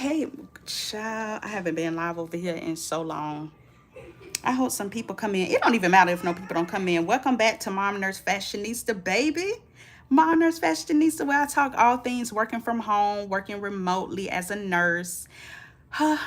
Hey, child, I haven't been live over here in so long. I hope some people come in. It don't even matter if no people don't come in. Welcome back to Mom Nurse Fashionista, baby. Mom Nurse Fashionista, where I talk all things working from home, working remotely as a nurse. Huh,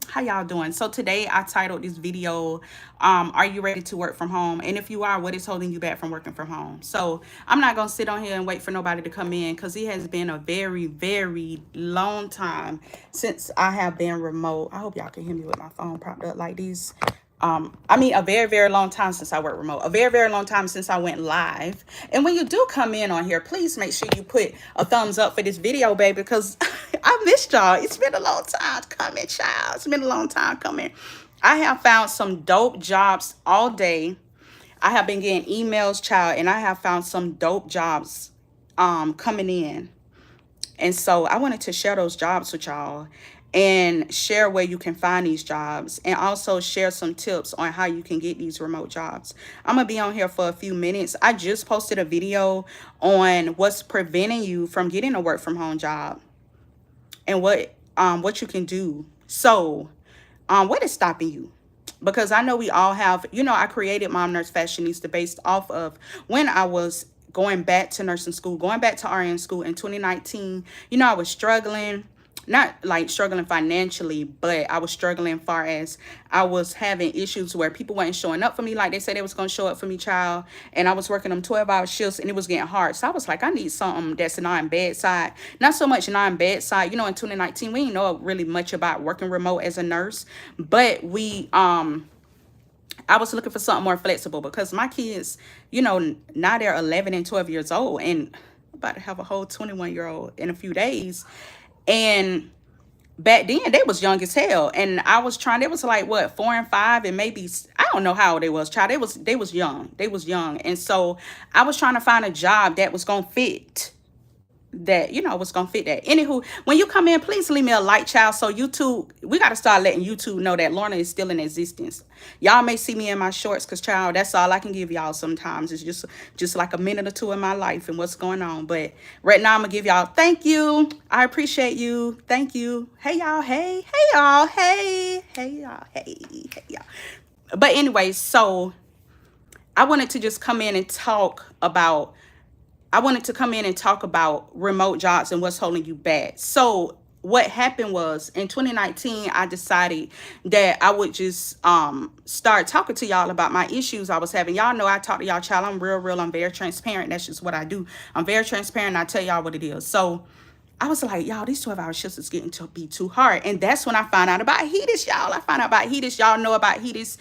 how y'all doing? So today I titled this video, Are you ready to work from home? And if you are, what is holding you back from working from home? So I'm not going to sit on here and wait for nobody to come in because it has been a very, very long time since I have been remote. I hope y'all can hear me with my phone propped up like this. I mean, a very, very long time since I worked remote. A very, very long time since I went live. And when you do come in on here, please make sure you put a thumbs up for this video, baby, because I missed y'all. It's been a long time coming, child. It's been a long time coming. I have found some dope jobs all day. I have been getting emails, child, and I have found some dope jobs coming in. And so I wanted to share those jobs with y'all and share where you can find these jobs and also share some tips on how you can get these remote jobs. I'm going to be on here for a few minutes. I just posted a video on what's preventing you from getting a work from home job and what you can do. So, what is stopping you? Because I know we all have, I created Mom Nurse Fashionista based off of when I was going back to nursing school, going back to RN school in 2019. I was struggling, not like struggling financially, but I was struggling far as I was having issues where people weren't showing up for me like they said they was going to show up for me, child. And I was working them 12-hour shifts and it was getting hard. So I was like, I need something that's non-bedside. Not so much non-bedside. In 2019, we didn't know really much about working remote as a nurse, but I was looking for something more flexible because my kids, now they're 11 and 12 years old and I'm about to have a whole 21-year-old in a few days. And back then they was young as hell. And I was trying, they was like, what, 4 and 5 and maybe, I don't know how old they was, child. They was young. They was young. And so I was trying to find a job that was going to fit was gonna fit that. Anywho, when you come in, please leave me a like, child. So YouTube, we got to start letting YouTube know that Lorna is still in existence. Y'all may see me in my shorts because, child, that's all I can give y'all sometimes. It's just like a minute or two in my life and what's going on. But right now I'm gonna give y'all thank you. I appreciate you. Thank you. Hey y'all. Hey y'all. Hey y'all. Hey y'all. But anyway, so I wanted to just come in and talk about remote jobs and what's holding you back. So what happened was in 2019, I decided that I would just start talking to y'all about my issues I was having. Y'all know I talk to y'all, child. I'm real. I'm very transparent. That's just what I do. I'm very transparent. I tell y'all what it is. So I was like, y'all, these 12-hour shifts is getting to be too hard. And that's when I found out about HEDIS, y'all. I found out about HEDIS. Y'all know about HEDIS.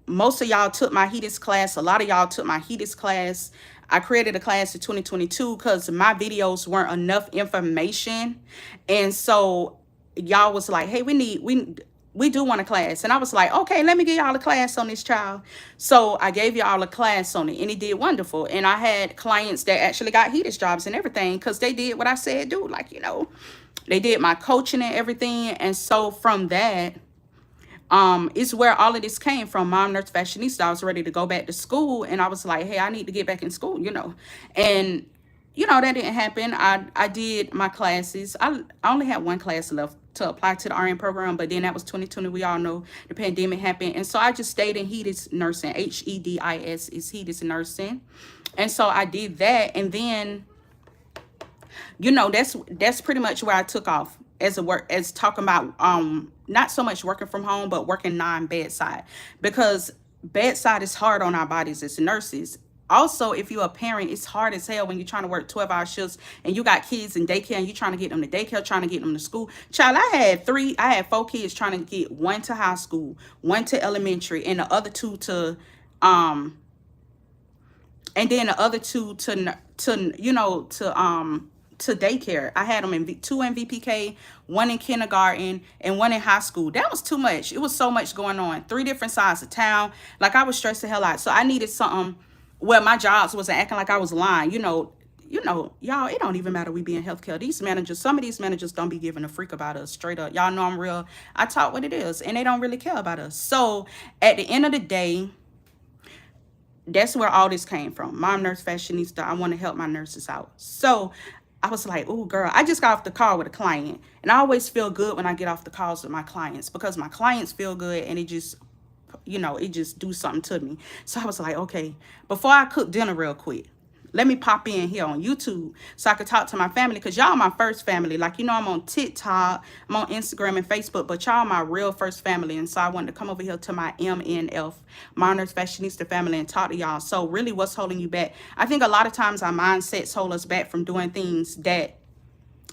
Most of y'all took my HEDIS class. A lot of y'all took my HEDIS class. I created a class in 2022 because my videos weren't enough information. And so y'all was like, hey, we do want a class. And I was like, okay, let me give y'all a class on this, child. So I gave y'all a class on it and it did wonderful. And I had clients that actually got HEDIS jobs and everything because they did what I said do. Like, they did my coaching and everything. And so from that, is where all of this came from. Mom Nurse Fashionista. I was ready to go back to school and I was like, hey, I need to get back in school, and that didn't happen. I did my classes. I only had one class left to apply to the RN program, but then that was 2020. We all know the pandemic happened. And so I just stayed in HEDIS nursing. HEDIS is HEDIS nursing. And so I did that. And then, that's pretty much where I took off as talking about not so much working from home, but working non-bedside, because bedside is hard on our bodies as nurses. Also, if you're a parent, it's hard as hell when you're trying to work 12-hour shifts and you got kids in daycare and you're trying to get them to daycare, trying to get them to school. Child, I had 4 kids trying to get one to high school, one to elementary, and the other two to to daycare. I had them in 2 in VPK, 1 in kindergarten, and 1 in high school. That was too much. It was so much going on. 3 different sides of town. Like, I was stressed the hell out. So I needed something where my jobs wasn't acting like I was lying. Y'all, it don't even matter we be in healthcare. Some of these managers don't be giving a freak about us, straight up. Y'all know I'm real. I talk what it is, and they don't really care about us. So at the end of the day, that's where all this came from. Mom Nurse Fashionista. I want to help my nurses out. So I was like, oh, girl, I just got off the call with a client. And I always feel good when I get off the calls with my clients because my clients feel good and it just, it just do something to me. So I was like, okay, before I cook dinner real quick, let me pop in here on YouTube so I could talk to my family because y'all my first family. Like, I'm on TikTok, I'm on Instagram and Facebook, but y'all my real first family. And so I wanted to come over here to my MNF, Monarchs Fashionista family, and talk to y'all. So really, what's holding you back? I think a lot of times our mindsets hold us back from doing things that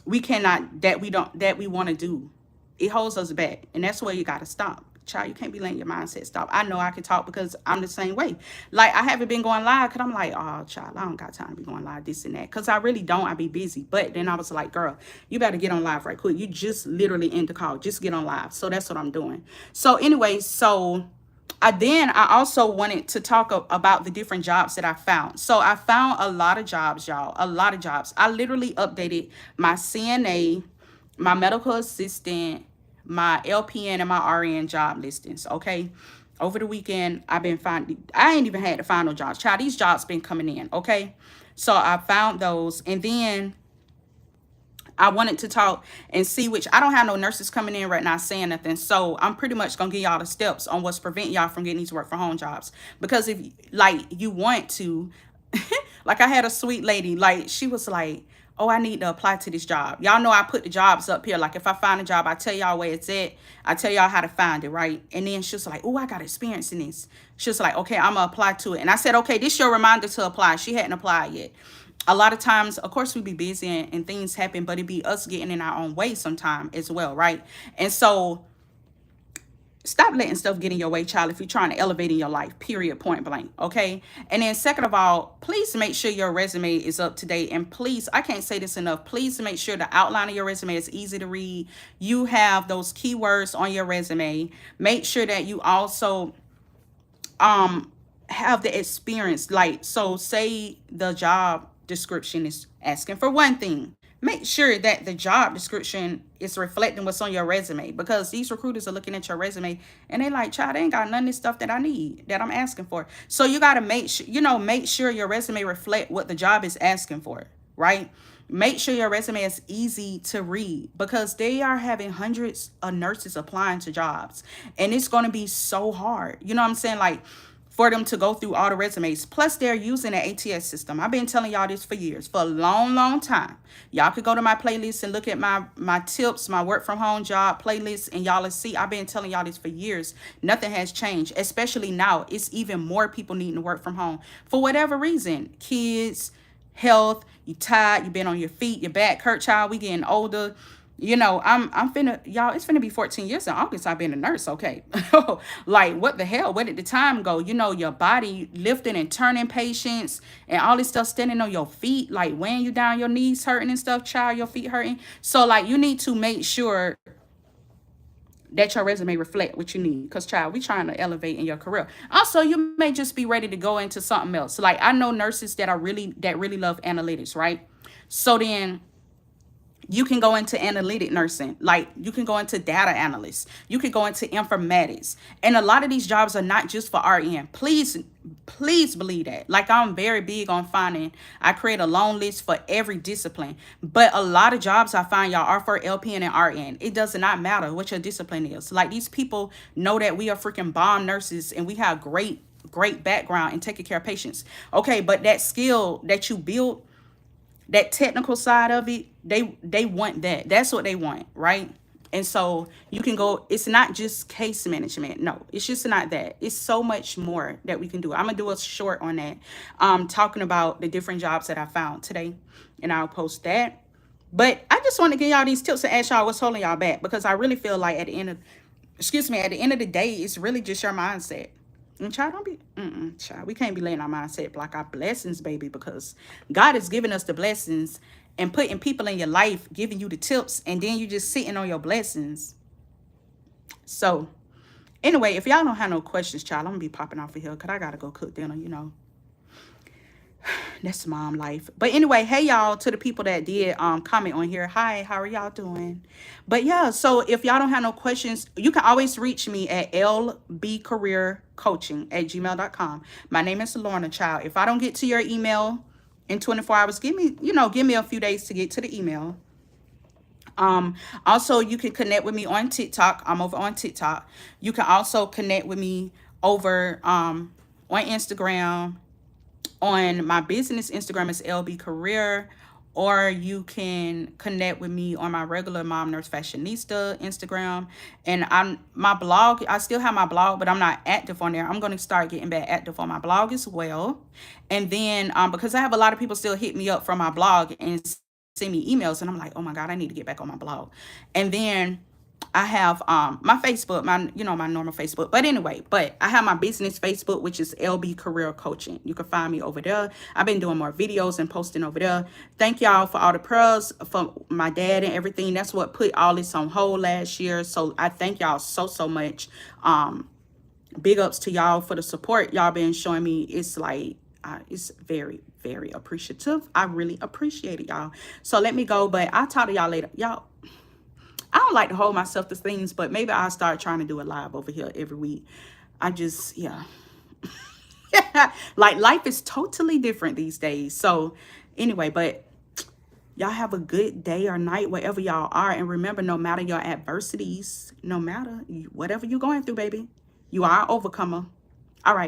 we cannot, that we want to do. It holds us back. And that's where you got to stop. Child, you can't be letting your mindset stop. I know I can talk because I'm the same way. Like, I haven't been going live because I'm like, oh, child, I don't got time to be going live, this and that. Because I really don't. I be busy. But then I was like, girl, you better get on live right quick. You just literally end the call. Just get on live. So that's what I'm doing. So anyway, I also wanted to talk about the different jobs that I found. So I found a lot of jobs, y'all. A lot of jobs. I literally updated my CNA, my medical assistant, my LPN, and my RN job listings, okay? Over the weekend, I ain't even had to find no jobs. Child, these jobs been coming in, okay? So I found those, and then I wanted to talk and see which, I don't have no nurses coming in right now saying nothing. So I'm pretty much going to give y'all the steps on what's preventing y'all from getting these work from home jobs. Because if like you want to, like I had a sweet lady, like she was like, oh, I need to apply to this job. Y'all know I put the jobs up here. Like if I find a job, I tell y'all where it's at. I tell y'all how to find it, right? And then she was like, oh, I got experience in this. She was like, okay, I'm going to apply to it. And I said, okay, this is your reminder to apply. She hadn't applied yet. A lot of times, of course, we be busy and things happen, but it be us getting in our own way sometime as well, right? And so stop letting stuff get in your way, child, if you're trying to elevate in your life, period, point blank, okay? And then second of all, please make sure your resume is up to date. And please, I can't say this enough, please make sure the outline of your resume is easy to read. You have those keywords on your resume. Make sure that you also have the experience. Like, so say the job description is asking for one thing, make sure that the job description is reflecting what's on your resume, because these recruiters are looking at your resume and they like, child, they ain't got none of this stuff that I need, that I'm asking for. So you got to make sure, make sure your resume reflect what the job is asking for, right? Make sure your resume is easy to read, because they are having hundreds of nurses applying to jobs, and it's going to be so hard. You know what I'm saying? Like, for them to go through all the resumes. Plus, they're using the ATS system. I've been telling y'all this for years, for a long, long time. Y'all could go to my playlist and look at my tips, my work from home job playlist, and y'all will see I've been telling y'all this for years. Nothing has changed, especially now. It's even more people needing to work from home for whatever reason. Kids, health, you tired, you been on your feet, your back hurt, child. We getting older. I'm finna, y'all, it's finna be 14 years in August I've been a nurse, okay? Like, what the hell? Where did the time go? Your body lifting and turning patients and all this stuff, standing on your feet, like weighing you down, your knees hurting and stuff, child, your feet hurting. So, like, you need to make sure that your resume reflect what you need, because, child, we trying to elevate in your career. Also, you may just be ready to go into something else. Like, I know nurses that really love analytics, right? So then you can go into analytic nursing, like you can go into data analysts, you can go into informatics. And a lot of these jobs are not just for RN. Please believe that. Like, I'm very big on finding, I create a long list for every discipline. But a lot of jobs I find, y'all, are for LPN and RN. It does not matter what your discipline is. Like, these people know that we are freaking bomb nurses and we have great background in taking care of patients. Okay, but that skill that you build, that technical side of it, they want that. That's what they want, right? And so you can go, it's not just case management. No, it's just not that. It's so much more that we can do. I'm gonna do a short on that, talking about the different jobs that I found today, and I'll post that. But I just want to give y'all these tips and ask y'all what's holding y'all back, because I really feel like at the end of the day, it's really just your mindset. And child, don't be, child, we can't be letting our mindset block our blessings, baby, because God has given us the blessings and putting people in your life, giving you the tips, and then you just sitting on your blessings. So, anyway, if y'all don't have no questions, child, I'm going to be popping off of here because I got to go cook dinner, That's mom life. But anyway, hey, y'all, to the people that did comment on here. Hi, how are y'all doing? But yeah, so if y'all don't have no questions, you can always reach me at lbcareercoaching@gmail.com. My name is Lorna, child. If I don't get to your email, in 24 hours. Give me, give me a few days to get to the email. Also, you can connect with me on TikTok. I'm over on TikTok. You can also connect with me over on Instagram. On my business Instagram is LB Career, or you can connect with me on my regular Mom Nurse Fashionista Instagram. And my blog, I still have my blog, but I'm not active on there. I'm going to start getting back active on my blog as well. And then because I have a lot of people still hit me up from my blog and send me emails, and I'm like, oh my God, I need to get back on my blog. And then I have my Facebook, my normal Facebook. But anyway, I have my business Facebook, which is LB Career Coaching. You can find me over there. I've been doing more videos and posting over there. Thank y'all for all the prayers for my dad and everything. That's what put all this on hold last year. So I thank y'all so much. Big ups to y'all for the support y'all been showing me. It's like it's very appreciative. I really appreciate it, y'all. So let me go, but I'll talk to y'all later. Y'all, I don't like to hold myself to things, but maybe I'll start trying to do it live over here every week. I just, yeah. Like, life is totally different these days. So anyway, but y'all have a good day or night wherever y'all are. And remember, no matter your adversities, no matter whatever you're going through, baby, you are an overcomer. All right.